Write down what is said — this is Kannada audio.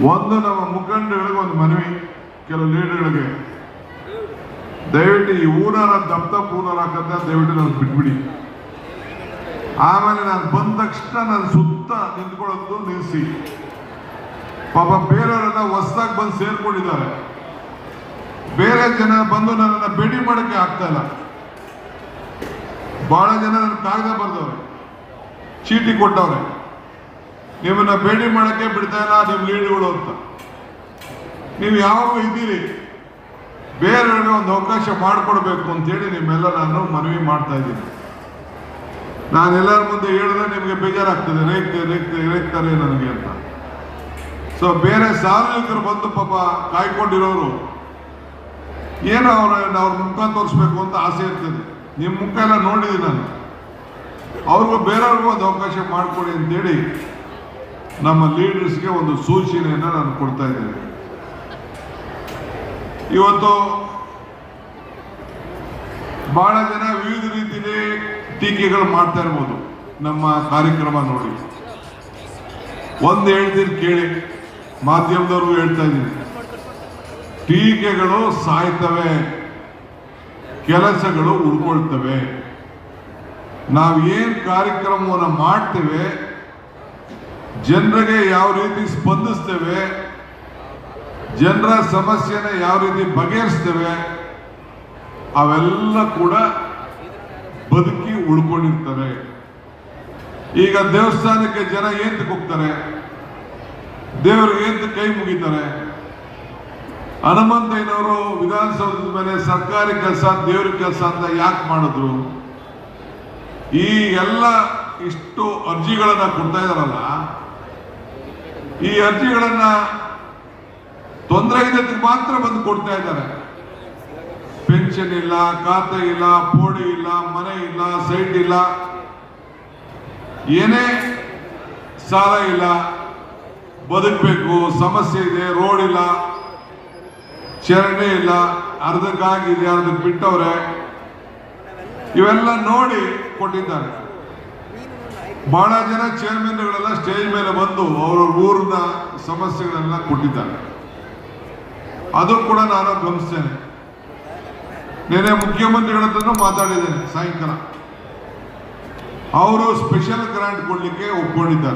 ಒಂದು ನಮ್ಮ ಮುಖಂಡಗಳಿಗೆ ಒಂದು ಮನವಿ, ಕೆಲವು ಲೀಡರ್ಗಳಿಗೆ, ದಯವಿಟ್ಟು ಈ ಊರಾರ ದಪ್ಪ ಊರಾರ ಹಾಕಂತ ದಯವಿಟ್ಟು ನಾನು ಬಿಟ್ಬಿಡಿ. ಆಮೇಲೆ ನಾನು ಬಂದ ತಕ್ಷಣ ನಾನು ಸುತ್ತ ನಿಂತ್ಕೊಳ್ಳೋದು ನಿಲ್ಲಿಸಿ. ಪಾಪ ಬೇರೆಯವರೆಲ್ಲ ಹೊಸದಾಗಿ ಬಂದು ಸೇರ್ಕೊಂಡಿದ್ದಾರೆ. ಬೇರೆ ಜನ ಬಂದು ನನ್ನನ್ನು ಭೇಟಿ ಮಾಡೋಕ್ಕೆ ಆಗ್ತಾ ಇಲ್ಲ. ಬಹಳ ಜನ ನನ್ನ ಕಾಗದ ಬರ್ದವ್ರೆ, ಚೀಟಿ ಕೊಟ್ಟವ್ರೆ, ನಿಮ್ಮನ್ನ ಭೇಟಿ ಮಾಡೋಕ್ಕೆ ಬಿಡ್ತಾ ಇಲ್ಲ ನಿಮ್ಮ ಲೀಡ್ಗಳು ಅಂತ. ನೀವು ಯಾವಾಗ ಇದ್ದೀರಿ, ಬೇರೆಯವ್ರಿಗೆ ಒಂದು ಅವಕಾಶ ಮಾಡಿಕೊಡ್ಬೇಕು ಅಂತೇಳಿ ನಿಮ್ಮೆಲ್ಲ ನಾನು ಮನವಿ ಮಾಡ್ತಾ ಇದ್ದೀನಿ. ನಾನೆಲ್ಲರ ಮುಂದೆ ಹೇಳಿದ್ರೆ ನಿಮಗೆ ಬೇಜಾರಾಗ್ತದೆ, ರೇಗ್ತಾರೆ ನನಗೆ ಅಂತ. ಸೊ ಬೇರೆ ಸಾರ್ವಜನಿಕರು ಬಂದು ಪಾಪ ಕಾಯ್ಕೊಂಡಿರೋರು ಏನೋ ಅವ್ರ ಮುಖ ತೋರಿಸ್ಬೇಕು ಅಂತ ಆಸೆ ಇರ್ತದೆ. ನಿಮ್ಮ ಮುಖ ಎಲ್ಲ ನೋಡಿದ್ದೀನಿ ನಾನು. ಅವ್ರಿಗೂ ಬೇರೆಯವ್ರಿಗೂ ಒಂದು ಅವಕಾಶ ಮಾಡಿಕೊಡಿ ಅಂತೇಳಿ ನಮ್ಮ ಲೀಡರ್ಸ್ಗೆ ಒಂದು ಸೂಚನೆಯನ್ನು ನಾನು ಕೊಡ್ತಾ ಇದ್ದೇನೆ. ಇವತ್ತು ಬಹಳ ಜನ ವಿವಿಧ ರೀತಿಯಲ್ಲಿ ಟೀಕೆಗಳು ಮಾಡ್ತಾ ಇರ್ಬೋದು ನಮ್ಮ ಕಾರ್ಯಕ್ರಮ ನೋಡಿ. ಒಂದು ಹೇಳ್ತೀನಿ ಕೇಳಿ, ಮಾಧ್ಯಮದವ್ರಿಗೂ ಹೇಳ್ತಾ ಇದ್ದೀನಿ, ಟೀಕೆಗಳು ಸಾಯ್ತವೆ, ಕೆಲಸಗಳು ಉಳ್ಕೊಳ್ತವೆ. ನಾವೇನ್ ಕಾರ್ಯಕ್ರಮವನ್ನು ಮಾಡ್ತೇವೆ, ಜನರಿಗೆ ಯಾವ ರೀತಿ ಸ್ಪಂದಿಸ್ತೇವೆ, ಜನರ ಸಮಸ್ಯೆನ ಯಾವ ರೀತಿ ಬಗೆಹರಿಸ್ತೇವೆ, ಅವೆಲ್ಲ ಕೂಡ ಬದುಕಿ ಉಳ್ಕೊಂಡಿರ್ತಾರೆ. ಈಗ ದೇವಸ್ಥಾನಕ್ಕೆ ಜನ ಏಂತಕ್ಕೆ ಹೋಗ್ತಾರೆ, ದೇವರಿಗೆ ಏಂತ ಕೈ ಮುಗಿತಾರೆ. ಹನುಮಂತಯ್ಯನವರು ವಿಧಾನಸೌಧದ ಮೇಲೆ ಸರ್ಕಾರಿ ಕೆಲಸ ದೇವ್ರ ಕೆಲಸ ಅಂತ ಯಾಕೆ ಮಾಡಿದ್ರು? ಈ ಎಲ್ಲ ಇಷ್ಟು ಅರ್ಜಿಗಳನ್ನ ಕೊಡ್ತಾ ಇದಾರಲ್ಲ, ಈ ಅರ್ಜಿಗಳನ್ನ ತೊಂದರೆ ಇದ್ದಕ್ಕೆ ಮಾತ್ರ ಬಂದು ಕೊಡ್ತಾ ಇದ್ದಾರೆ. ಪೆನ್ಷನ್ ಇಲ್ಲ, ಖಾತೆ ಇಲ್ಲ, ಪೋಡಿ ಇಲ್ಲ, ಮನೆ ಇಲ್ಲ, ಸೈಟ್ ಇಲ್ಲ, ಏನೇ ಸಾಲ ಇಲ್ಲ, ಬದುಕಬೇಕು, ಸಮಸ್ಯೆ ಇದೆ, ರೋಡ್ ಇಲ್ಲ, ಚರಂಡಿ ಇಲ್ಲ, ಅರ್ಧಕ್ಕಾಗಿದೆ, ಅರ್ಧಕ್ಕೆ ಬಿಟ್ಟವ್ರೆ, ಇವೆಲ್ಲ ನೋಡಿ ಕೊಟ್ಟಿದ್ದಾರೆ. ಬಹಳ ಜನ ಚೇರ್ಮನ್ಗಳೆಲ್ಲ ಸ್ಟೇಜ್ ಮೇಲೆ ಬಂದು ಅವರ ಊರಿನ ಸಮಸ್ಯೆಗಳೆಲ್ಲ ಕೊಟ್ಟಿದ್ದಾರೆ. ಅದು ಕೂಡ ನಾನು ಗಮನಿಸ್ತೇನೆ. ನೆನೆ ಮುಖ್ಯಮಂತ್ರಿಗಳ ಹತ್ರ ಮಾತಾಡಿದ್ದೇನೆ ಸಾಯಂಕಾಲ. ಅವರು ಸ್ಪೆಷಲ್ ಗ್ರಾಂಟ್ ಕೊಡ್ಲಿಕ್ಕೆ ಒಪ್ಕೊಂಡಿದ್ದಾರೆ.